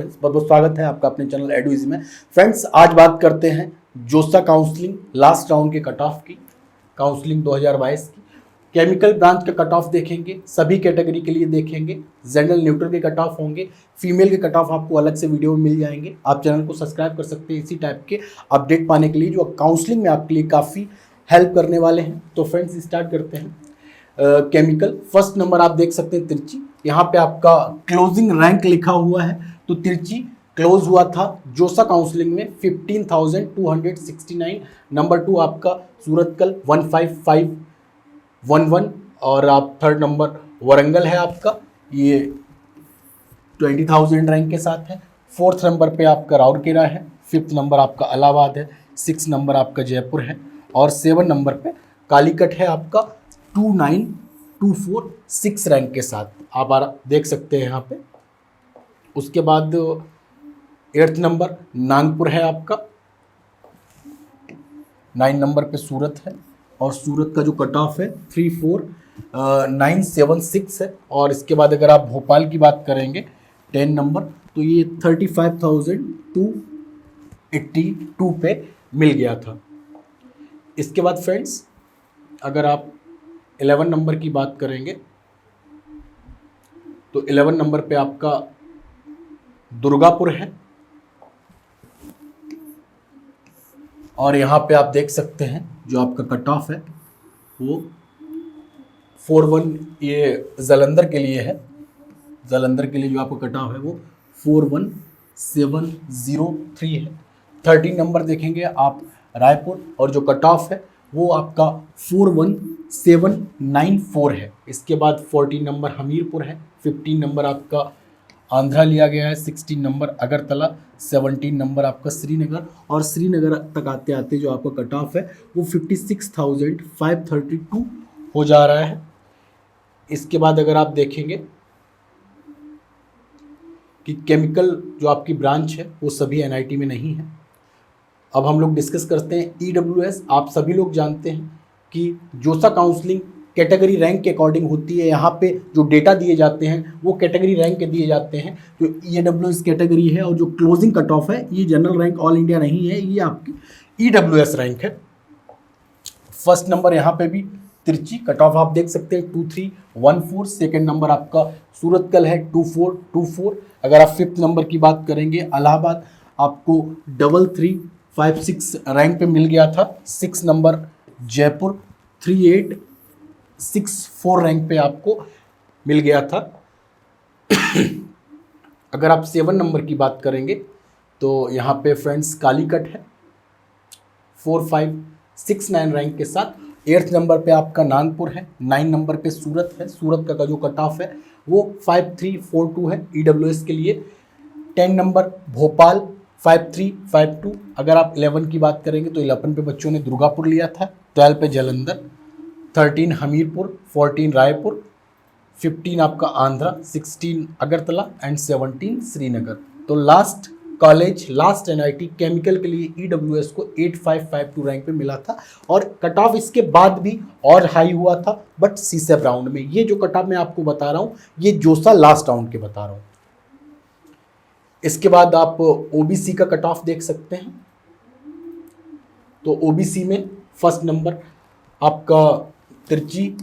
Friends, बहुत बहुत स्वागत है आपका अपने चैनल एडुइजी में। फ्रेंड्स, आज बात करते हैं जोसा काउंसलिंग लास्ट राउंड के कट ऑफ की, काउंसलिंग 2022 की। केमिकल ब्रांच का कट ऑफ देखेंगे, सभी कैटेगरी के लिए देखेंगे। जनरल न्यूट्रल के कट ऑफ होंगे, फीमेल के कट ऑफ आपको अलग से वीडियो में मिल जाएंगे। आप चैनल को सब्सक्राइब कर सकते हैं इसी टाइप के अपडेट पाने के लिए, जो काउंसलिंग में आपके लिए काफ़ी हेल्प करने वाले हैं। तो फ्रेंड्स, स्टार्ट करते हैं। केमिकल फर्स्ट नंबर आप देख सकते हैं तिरची, यहाँ पे आपका क्लोजिंग रैंक लिखा हुआ है। तो तिरची क्लोज हुआ था जोसा काउंसलिंग में 15,269। नंबर 2 आपका सूरतकल 15511 और आप थर्ड नंबर वरंगल है आपका, ये 20,000 रैंक के साथ है। फोर्थ नंबर पे आपका राउरकेला है, फिफ्थ नंबर आपका इलाहाबाद है, सिक्स नंबर आपका जयपुर है और 7 नंबर पे कालीकट है आपका 29,246 रैंक के साथ। आप देख सकते हैं यहाँ पे। उसके बाद 8th नंबर नागपुर है आपका, 9 नंबर पे सूरत है और सूरत का जो कट ऑफ है 34,976 है। और इसके बाद अगर आप भोपाल की बात करेंगे 10 नंबर, तो ये 35,282 पे मिल गया था। इसके बाद फ्रेंड्स, अगर आप 11 नंबर की बात करेंगे तो 11 नंबर पे आपका दुर्गापुर है और यहाँ पे आप देख सकते हैं जो आपका कट ऑफ है वो 41, ये जालंधर के लिए है। जालंधर के लिए जो आपका कट ऑफ है वो 41,703 है। 13 नंबर देखेंगे आप रायपुर और जो कट ऑफ है वो आपका 41,794 है। इसके बाद 14 नंबर हमीरपुर है, 15 नंबर आपका आंध्रा लिया गया है, 16 नंबर अगरतला, 17 नंबर आपका श्रीनगर और श्रीनगर तक आते आते जो आपका कट ऑफ है वो 56,532 हो जा रहा है। इसके बाद अगर आप देखेंगे कि केमिकल जो आपकी ब्रांच है वो सभी एनआईटी में नहीं है। अब हम लोग डिस्कस करते हैं ईडब्ल्यूएस। आप सभी लोग जानते हैं कि जोसा काउंसलिंग कैटेगरी रैंक के अकॉर्डिंग होती है। यहाँ पे जो डेटा दिए जाते हैं वो कैटेगरी रैंक के दिए जाते हैं। जो ईडब्ल्यूएस कैटेगरी है और जो क्लोजिंग कट ऑफ है, ये जनरल रैंक ऑल इंडिया नहीं है, ये आपकी ईडब्ल्यूएस रैंक है। फर्स्ट नंबर यहाँ पे भी तिरची, कट ऑफ आप देख सकते हैं 2314। सेकेंड नंबर आपका सूरतकल है 2424। अगर आप फिफ्थ नंबर की बात करेंगे इलाहाबाद, आपको 3356 रैंक पे मिल गया था। 6 नंबर जयपुर 3864 रैंक पे आपको मिल गया था। अगर आप 7 नंबर की बात करेंगे तो यहाँ पे फ्रेंड्स कालीकट है 4569 रैंक के साथ। 8th नंबर पे आपका नागपुर है, 9 नंबर पे सूरत है। सूरत का जो कट ऑफ है वो 5342 है ईडब्ल्यूएस के लिए। 10 नंबर भोपाल 5352। अगर आप 11 की बात करेंगे तो 11 पे बच्चों ने दुर्गापुर लिया था, 12 पे जालंधर, 13 हमीरपुर, 14 रायपुर, 15 आपका आंध्रा, 16 अगरतला एंड 17 श्रीनगर। तो last college, last NIT chemical के लिए ईडब्ल्यूएस को 8552 रैंक पे मिला था और कट ऑफ इसके बाद भी और हाई हुआ था, बट सीसेप राउंड में। ये जो कट ऑफ मैं आपको बता रहा हूँ ये जोसा लास्ट राउंड के बता रहा हूँ। इसके बाद आप ओबीसी का कट ऑफ देख सकते हैं। तो ओबीसी में फर्स्ट नंबर आपका तिरची,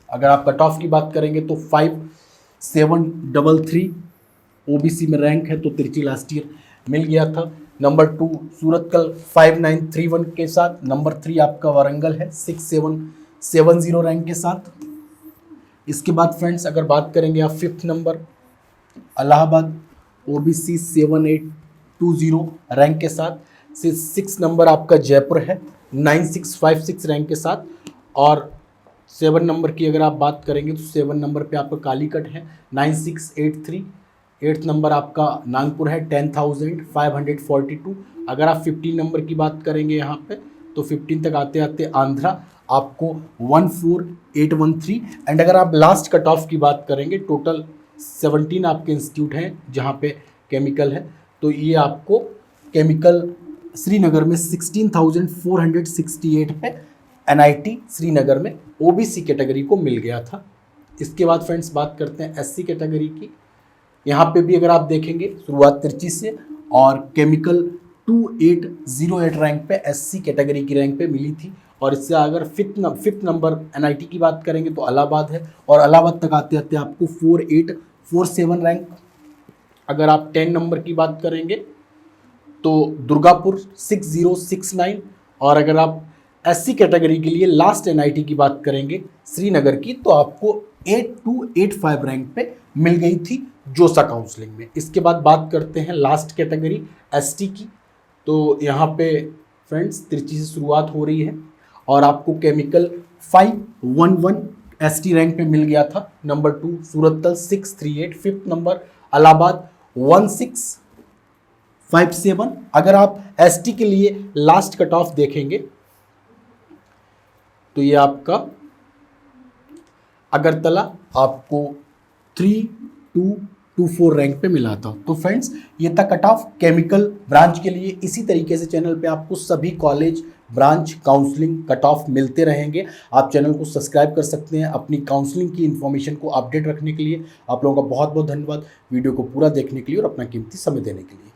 अगर आप कट ऑफ की बात करेंगे तो 5733 ओबीसी में रैंक है, तो तिरची लास्ट ईयर मिल गया था। नंबर 2 सूरतकल 5931 के साथ। नंबर 3 आपका वारंगल है 6770 रैंक के साथ। इसके बाद फ्रेंड्स, अगर बात करेंगे आप 5th number Allahabad OBC 7820 rank के साथ। 6 नंबर आपका जयपुर है 9656 रैंक के साथ। और 7 नंबर की अगर आप बात करेंगे तो 7 नंबर पे आपका कालीकट है 9683। 8th नंबर आपका नागपुर है 10,542। अगर आप 15 नंबर की बात करेंगे यहाँ पे तो 15 तक आते आते आंध्रा आपको 14813। एंड अगर आप लास्ट कट ऑफ की बात करेंगे, टोटल 17 आपके इंस्टीट्यूट हैं जहाँ पे केमिकल है, तो ये आपको केमिकल श्रीनगर में 16,468 पे एनआईटी श्रीनगर में ओबीसी कैटेगरी को मिल गया था। इसके बाद फ्रेंड्स बात करते हैं एससी कैटेगरी की। यहाँ पे भी अगर आप देखेंगे शुरुआत तिरची से, और केमिकल 2808 रैंक पे SC कैटेगरी की रैंक पे मिली थी। और इससे अगर फिफ्थ नंबर NIT की बात करेंगे तो इलाहाबाद है, और इलाहाबाद तक आते आते आपको 4847 रैंक। अगर आप 10 नंबर की बात करेंगे तो दुर्गापुर 6069, और अगर आप SC कैटेगरी के लिए लास्ट NIT की बात करेंगे श्रीनगर की, तो आपको 8285 रैंक पे मिल गई थी जोसा काउंसलिंग में। इसके बाद बात करते हैं लास्ट कैटेगरी ST की। तो यहाँ पे फ्रेंड्स तिरची से शुरुआत हो रही है, और आपको केमिकल 511 ST रैंक पे मिल गया था। Number 2 सूरतल 638, fifth number Allahabad 1657। अगर आप ST के लिए लास्ट कट ऑफ देखेंगे तो ये आपका अगरतला आपको 3224 रैंक पे मिला था। तो फ्रेंड्स ये था कट ऑफ केमिकल ब्रांच के लिए। इसी तरीके से चैनल पे आपको सभी college branch counselling cut off मिलते रहेंगे। आप चैनल को सब्सक्राइब कर सकते हैं अपनी काउंसलिंग की इन्फॉर्मेशन को अपडेट रखने के लिए। आप लोगों का बहुत बहुत धन्यवाद वीडियो को पूरा देखने के लिए और अपना कीमती समय देने के लिए।